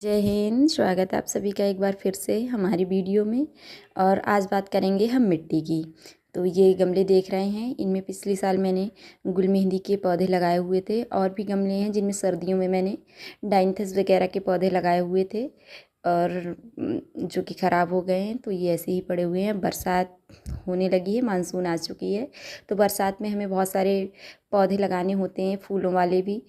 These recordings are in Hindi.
जय हिंद। स्वागत है आप सभी का एक बार फिर से हमारी वीडियो में। और आज बात करेंगे हम मिट्टी की। तो ये गमले देख रहे हैं, इनमें पिछले साल मैंने गुल मेहंदी के पौधे लगाए हुए थे। और भी गमले हैं जिनमें सर्दियों में मैंने डाइंथस वगैरह के पौधे लगाए हुए थे और जो कि ख़राब हो गए हैं। तो ये ऐसे ही पड़े हुए हैं। बरसात होने लगी है, मानसून आ चुकी है, तो बरसात में हमें बहुत सारे पौधे लगाने होते हैं, फूलों वाले भी।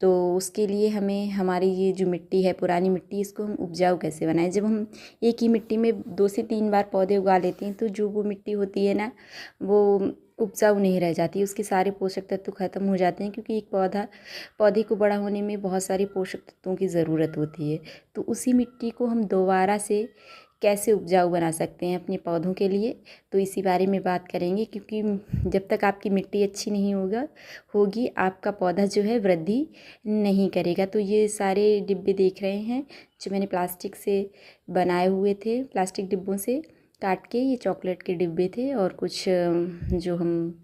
तो उसके लिए हमें हमारी ये जो मिट्टी है, पुरानी मिट्टी, इसको हम उपजाऊ कैसे बनाएं। जब हम एक ही मिट्टी में 2 से 3 बार पौधे उगा लेते हैं तो जो वो मिट्टी होती है ना, वो उपजाऊ नहीं रह जाती, उसके सारे पोषक तत्व खत्म हो जाते हैं। क्योंकि एक पौधे को बड़ा होने में बहुत सारे पोषक तत्वों की ज़रूरत होती है। तो उसी मिट्टी को हम दोबारा से कैसे उपजाऊ बना सकते हैं अपने पौधों के लिए, तो इसी बारे में बात करेंगे। क्योंकि जब तक आपकी मिट्टी अच्छी नहीं होगी, आपका पौधा जो है वृद्धि नहीं करेगा। तो ये सारे डिब्बे देख रहे हैं जो मैंने प्लास्टिक से बनाए हुए थे, प्लास्टिक डिब्बों से काट के। ये चॉकलेट के डिब्बे थे और कुछ जो हम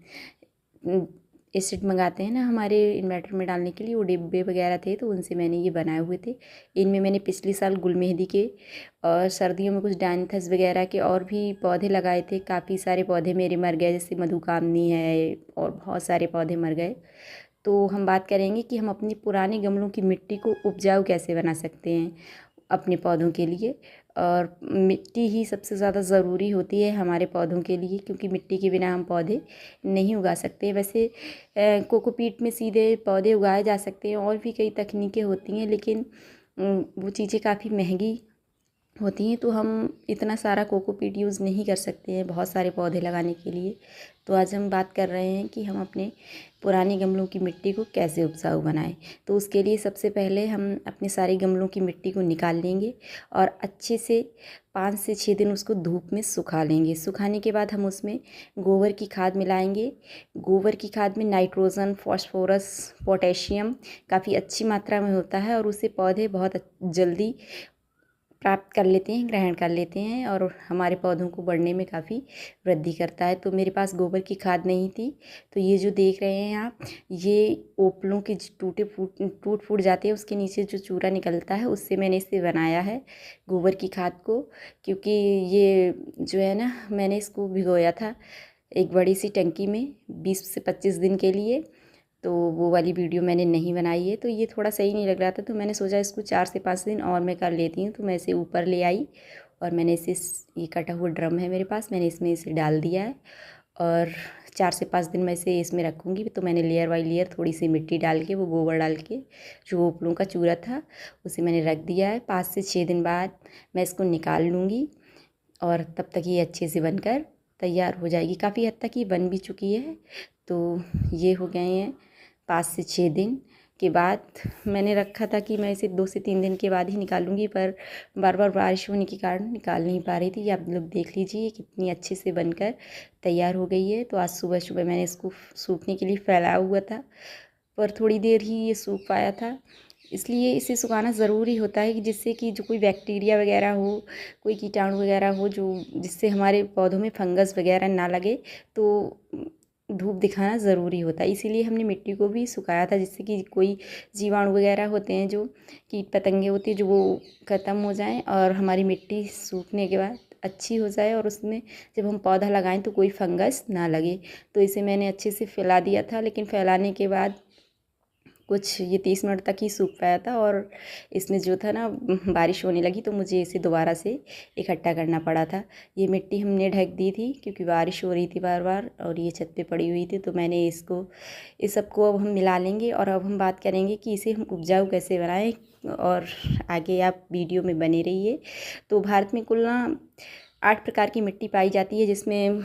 एसिड मंगाते हैं ना हमारे इन्वर्टर में डालने के लिए, वो डिब्बे वगैरह थे, तो उनसे मैंने ये बनाए हुए थे। इनमें मैंने पिछले साल गुल मेहंदी के और सर्दियों में कुछ डायंथस वगैरह के और भी पौधे लगाए थे। काफ़ी सारे पौधे मेरे मर गए, जैसे मधुकामनी है और बहुत सारे पौधे मर गए। तो हम बात करेंगे कि हम अपनी पुराने गमलों की मिट्टी को उपजाऊ कैसे बना सकते हैं अपने पौधों के लिए। और मिट्टी ही सबसे ज़्यादा ज़रूरी होती है हमारे पौधों के लिए, क्योंकि मिट्टी के बिना हम पौधे नहीं उगा सकते। वैसे कोकोपीट में सीधे पौधे उगाए जा सकते हैं, और भी कई तकनीकें होती हैं, लेकिन वो चीज़ें काफ़ी महंगी होती हैं, तो हम इतना सारा कोकोपीट यूज़ नहीं कर सकते हैं बहुत सारे पौधे लगाने के लिए। तो आज हम बात कर रहे हैं कि हम अपने पुराने गमलों की मिट्टी को कैसे उपजाऊ बनाएं। तो उसके लिए सबसे पहले हम अपने सारे गमलों की मिट्टी को निकाल लेंगे और अच्छे से 5 से 6 दिन उसको धूप में सुखा लेंगे। सुखाने के बाद हम उसमें गोबर की खाद मिलाएंगे। गोबर की खाद में नाइट्रोजन, फॉस्फोरस, पोटेशियम काफ़ी अच्छी मात्रा में होता है और उससे पौधे बहुत जल्दी प्राप्त कर लेते हैं, ग्रहण कर लेते हैं, और हमारे पौधों को बढ़ने में काफ़ी वृद्धि करता है। तो मेरे पास गोबर की खाद नहीं थी, तो ये जो देख रहे हैं आप, ये ओपलों के टूट फूट जाते हैं, उसके नीचे जो चूरा निकलता है, उससे मैंने इसे बनाया है गोबर की खाद को। क्योंकि ये जो है ना, मैंने इसको भिगोया था एक बड़ी सी टंकी में 20 से 25 दिन के लिए। तो वो वाली वीडियो मैंने नहीं बनाई है। तो ये थोड़ा सही नहीं लग रहा था, तो मैंने सोचा इसको 4 से 5 दिन और मैं कर लेती हूँ। तो मैं इसे ऊपर ले आई और मैंने इसे, ये कटा हुआ ड्रम है मेरे पास, मैंने इसमें इसे डाल दिया है और 4 से 5 दिन मैं इसे इसमें रखूँगी। तो मैंने लेयर बाई लेयर थोड़ी सी मिट्टी डाल के, वो गोबर डाल के, जो उपलों का चूरा था, उसे मैंने रख दिया है। 5 से 6 दिन बाद मैं इसको निकाल लूँगी और तब तक ये अच्छे से बनकर तैयार हो जाएगी। काफ़ी हद तक ये बन भी चुकी है। तो ये हो गए हैं 5 से 6 दिन के बाद। मैंने रखा था कि मैं इसे 2 से 3 दिन के बाद ही निकालूंगी, पर बार बार बारिश होने के कारण निकाल नहीं पा रही थी। आप लोग देख लीजिए कितनी अच्छे से बनकर तैयार हो गई है। तो आज सुबह सुबह मैंने इसको सूखने के लिए फैलाया हुआ था, पर थोड़ी देर ही ये सूख पाया था। इसलिए इसे सुखाना ज़रूरी होता है कि जिससे कि जो कोई बैक्टीरिया वगैरह हो, कोई कीटाणु वगैरह हो, जो जिससे हमारे पौधों में फंगस वगैरह ना लगे, तो धूप दिखाना ज़रूरी होता है। इसीलिए हमने मिट्टी को भी सुखाया था, जिससे कि कोई जीवाणु वगैरह होते हैं, जो कीट पतंगे होते हैं, जो वो ख़त्म हो जाएं और हमारी मिट्टी सूखने के बाद अच्छी हो जाए, और उसमें जब हम पौधा लगाएं तो कोई फंगस ना लगे। तो इसे मैंने अच्छे से फैला दिया था, लेकिन फैलाने के बाद कुछ ये 30 मिनट तक ही सूख पाया था, और इसमें जो था ना, बारिश होने लगी तो मुझे इसे दोबारा से इकट्ठा करना पड़ा था। ये मिट्टी हमने ढक दी थी क्योंकि बारिश हो रही थी बार बार, और ये छत पे पड़ी हुई थी। तो मैंने इस सबको अब हम मिला लेंगे और अब हम बात करेंगे कि इसे हम उपजाऊ कैसे बनाएं। और आगे आप वीडियो में बने रहिए। तो भारत में कुल ना 8 प्रकार की मिट्टी पाई जाती है, जिसमें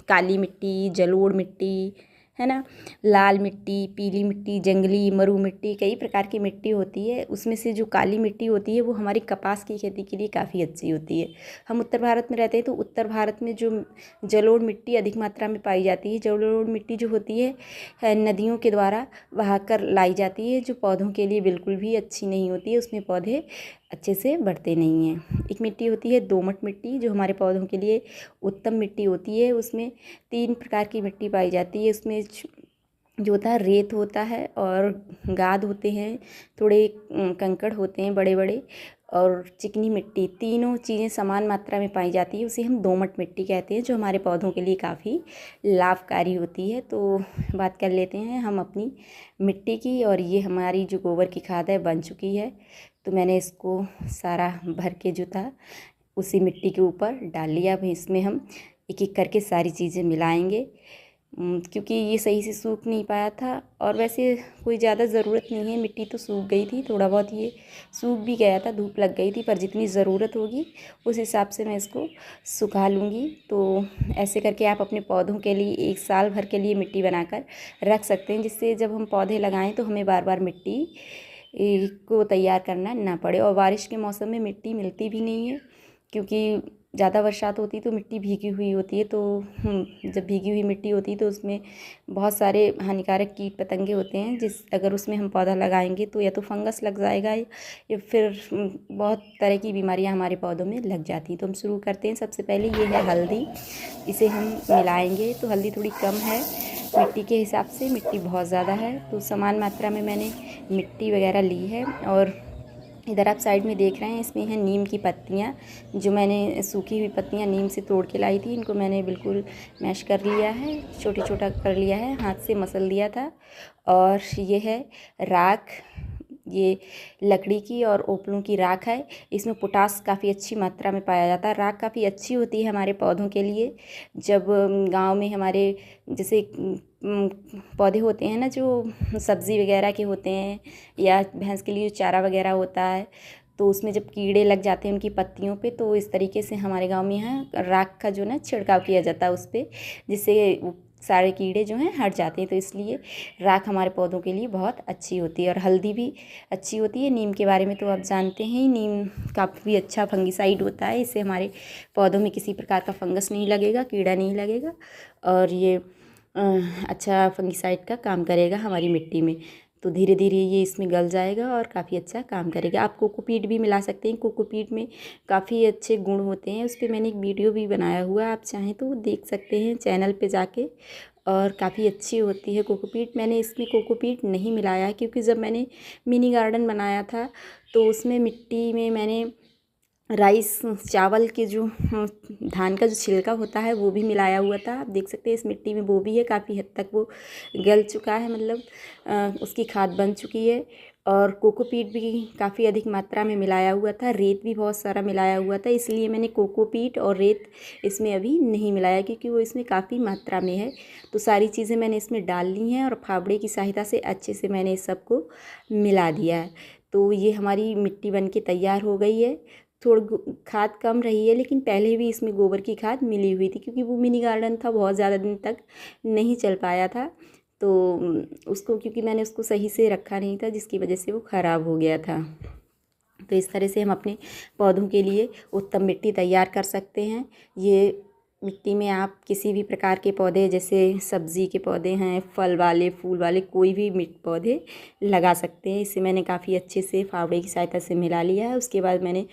काली मिट्टी, जलोढ़ मिट्टी है ना, लाल मिट्टी, पीली मिट्टी, जंगली, मरु मिट्टी, कई प्रकार की मिट्टी होती है। उसमें से जो काली मिट्टी होती है वो हमारी कपास की खेती के लिए काफ़ी अच्छी होती है। हम उत्तर भारत में रहते हैं, तो उत्तर भारत में जो जलोढ़ मिट्टी अधिक मात्रा में पाई जाती है। जलोढ़ मिट्टी जो होती है नदियों के द्वारा बहा कर लाई जाती है, जो पौधों के लिए बिल्कुल भी अच्छी नहीं होती है। उसमें पौधे अच्छे से बढ़ते नहीं हैं। एक मिट्टी होती है दोमट मिट्टी, जो हमारे पौधों के लिए उत्तम मिट्टी होती है। उसमें 3 प्रकार की मिट्टी पाई जाती है। उसमें जो होता है रेत होता है और गाद होते हैं, थोड़े कंकड़ होते हैं बड़े बड़े, और चिकनी मिट्टी, तीनों चीज़ें समान मात्रा में पाई जाती है, उसे हम दोमट मिट्टी कहते हैं, जो हमारे पौधों के लिए काफ़ी लाभकारी होती है। तो बात कर लेते हैं हम अपनी मिट्टी की। और ये हमारी जो गोबर की खाद है बन चुकी है, तो मैंने इसको सारा भर के जो था उसी मिट्टी के ऊपर डाल लिया। अब इसमें हम एक एक करके सारी चीज़ें मिलाएंगे, क्योंकि ये सही से सूख नहीं पाया था, और वैसे कोई ज़्यादा ज़रूरत नहीं है, मिट्टी तो सूख गई थी, थोड़ा बहुत ये सूख भी गया था, धूप लग गई थी, पर जितनी ज़रूरत होगी उस हिसाब से मैं इसको सुखा लूँगी। तो ऐसे करके आप अपने पौधों के लिए 1 साल भर के लिए मिट्टी बनाकर रख सकते हैं, जिससे जब हम पौधे लगाएं तो हमें बार बार मिट्टी को तैयार करना ना पड़े। और बारिश के मौसम में मिट्टी मिलती भी नहीं है, क्योंकि ज़्यादा बरसात होती है तो मिट्टी भीगी हुई होती है, तो जब भीगी हुई मिट्टी होती है तो उसमें बहुत सारे हानिकारक कीट पतंगे होते हैं, अगर उसमें हम पौधा लगाएंगे तो या तो फंगस लग जाएगा या फिर बहुत तरह की बीमारियां हमारे पौधों में लग जाती हैं। तो हम शुरू करते हैं। सबसे पहले ये है हल्दी, इसे हम मिलाएंगे। तो हल्दी थोड़ी कम है मिट्टी के हिसाब से, मिट्टी बहुत ज़्यादा है, तो समान मात्रा में मैंने मिट्टी वगैरह ली है। और इधर आप साइड में देख रहे हैं, इसमें है नीम की पत्तियाँ, जो मैंने सूखी हुई पत्तियाँ नीम से तोड़ के लाई थी, इनको मैंने बिल्कुल मैश कर लिया है, छोटा छोटा कर लिया है, हाथ से मसल दिया था। और ये है राख, ये लकड़ी की और ओपलों की राख है, इसमें पोटास काफ़ी अच्छी मात्रा में पाया जाता है। राख काफ़ी अच्छी होती है हमारे पौधों के लिए। जब गांव में हमारे जैसे पौधे होते हैं ना, जो सब्ज़ी वगैरह के होते हैं, या भैंस के लिए चारा वगैरह होता है, तो उसमें जब कीड़े लग जाते हैं उनकी पत्तियों पे, तो इस तरीके से हमारे गांव में यहाँ राख का जो ना छिड़काव किया जाता है उस पर, जिससे सारे कीड़े जो हैं हट जाते हैं। तो इसलिए राख हमारे पौधों के लिए बहुत अच्छी होती है। और हल्दी भी अच्छी होती है। नीम के बारे में तो आप जानते हैं ही, नीम काफ़ी अच्छा फंगिसाइड होता है, इससे हमारे पौधों में किसी प्रकार का फंगस नहीं लगेगा, कीड़ा नहीं लगेगा, और ये अच्छा फंगिसाइड का काम करेगा हमारी मिट्टी में। तो धीरे धीरे ये इसमें गल जाएगा और काफ़ी अच्छा काम करेगा। आप कोकोपीट भी मिला सकते हैं, कोकोपीट में काफ़ी अच्छे गुण होते हैं, उस पर मैंने एक वीडियो भी बनाया हुआ है, आप चाहें तो देख सकते हैं चैनल पे जाके, और काफ़ी अच्छी होती है कोकोपीट। मैंने इसमें कोकोपीट नहीं मिलाया, क्योंकि जब मैंने मिनी गार्डन बनाया था तो उसमें मिट्टी में मैंने राइस चावल के जो धान का जो छिलका होता है वो भी मिलाया हुआ था। आप देख सकते हैं इस मिट्टी में वो भी है, काफ़ी हद तक वो गल चुका है, मतलब उसकी खाद बन चुकी है। और कोकोपीट भी काफ़ी अधिक मात्रा में मिलाया हुआ था, रेत भी बहुत सारा मिलाया हुआ था, इसलिए मैंने कोकोपीट और रेत इसमें अभी नहीं मिलाया, क्योंकि वो इसमें काफ़ी मात्रा में है। तो सारी चीज़ें मैंने इसमें डाल ली हैं, और फावड़े की सहायता से अच्छे से मैंने इस सबको मिला दिया है। तो ये हमारी मिट्टी बन के तैयार हो गई है। थोड़ी खाद कम रही है, लेकिन पहले भी इसमें गोबर की खाद मिली हुई थी, क्योंकि वो मिनी गार्डन था, बहुत ज़्यादा दिन तक नहीं चल पाया था, तो उसको क्योंकि मैंने उसको सही से रखा नहीं था, जिसकी वजह से वो ख़राब हो गया था। तो इस तरह से हम अपने पौधों के लिए उत्तम मिट्टी तैयार कर सकते हैं। ये मिट्टी में आप किसी भी प्रकार के पौधे, जैसे सब्ज़ी के पौधे हैं, फल वाले, फूल वाले, कोई भी पौधे लगा सकते हैं। इसे मैंने काफ़ी अच्छे से फावड़े की सहायता से मिला लिया है। उसके बाद मैंने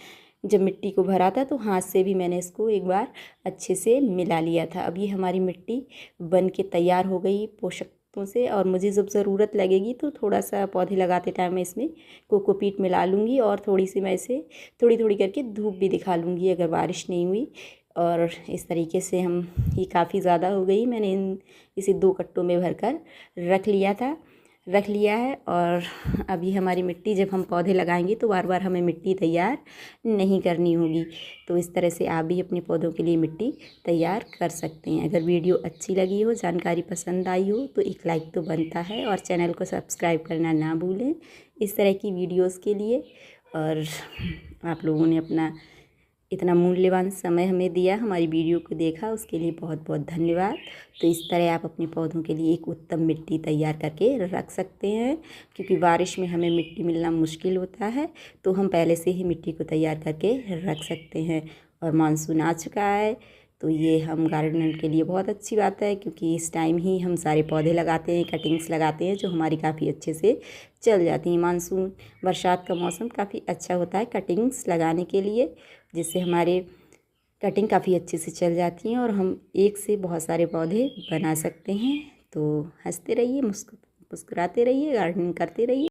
जब मिट्टी को भरा था तो हाथ से भी मैंने इसको एक बार अच्छे से मिला लिया था। अब ये हमारी मिट्टी बन के तैयार हो गई पोषक तत्वों से। और मुझे जब ज़रूरत लगेगी तो थोड़ा सा पौधे लगाते टाइम मैं इसमें कोकोपीट मिला लूँगी, और थोड़ी सी मैं इसे थोड़ी थोड़ी करके धूप भी दिखा लूँगी अगर बारिश नहीं हुई। और इस तरीके से हम, ये काफ़ी ज़्यादा हो गई, मैंने इसे 2 कट्टों में भरकर रख लिया है। और अभी हमारी मिट्टी, जब हम पौधे लगाएंगे तो बार बार हमें मिट्टी तैयार नहीं करनी होगी। तो इस तरह से आप भी अपने पौधों के लिए मिट्टी तैयार कर सकते हैं। अगर वीडियो अच्छी लगी हो, जानकारी पसंद आई हो, तो एक लाइक तो बनता है, और चैनल को सब्सक्राइब करना ना भूलें इस तरह की वीडियोज़ के लिए। और आप लोगों ने अपना इतना मूल्यवान समय हमें दिया, हमारी वीडियो को देखा, उसके लिए बहुत बहुत धन्यवाद। तो इस तरह आप अपने पौधों के लिए एक उत्तम मिट्टी तैयार करके रख सकते हैं, क्योंकि बारिश में हमें मिट्टी मिलना मुश्किल होता है, तो हम पहले से ही मिट्टी को तैयार करके रख सकते हैं। और मानसून आ चुका है, तो ये हम गार्डनर के लिए बहुत अच्छी बात है, क्योंकि इस टाइम ही हम सारे पौधे लगाते हैं, कटिंग्स लगाते हैं, जो हमारी काफ़ी अच्छे से चल जाती हैं। मानसून बरसात का मौसम काफ़ी अच्छा होता है कटिंग्स लगाने के लिए, जिससे हमारे कटिंग काफ़ी अच्छे से चल जाती हैं, और हम एक से बहुत सारे पौधे बना सकते हैं। तो हंसते रहिए, मुस्कुराते रहिए, गार्डनिंग करते रहिए।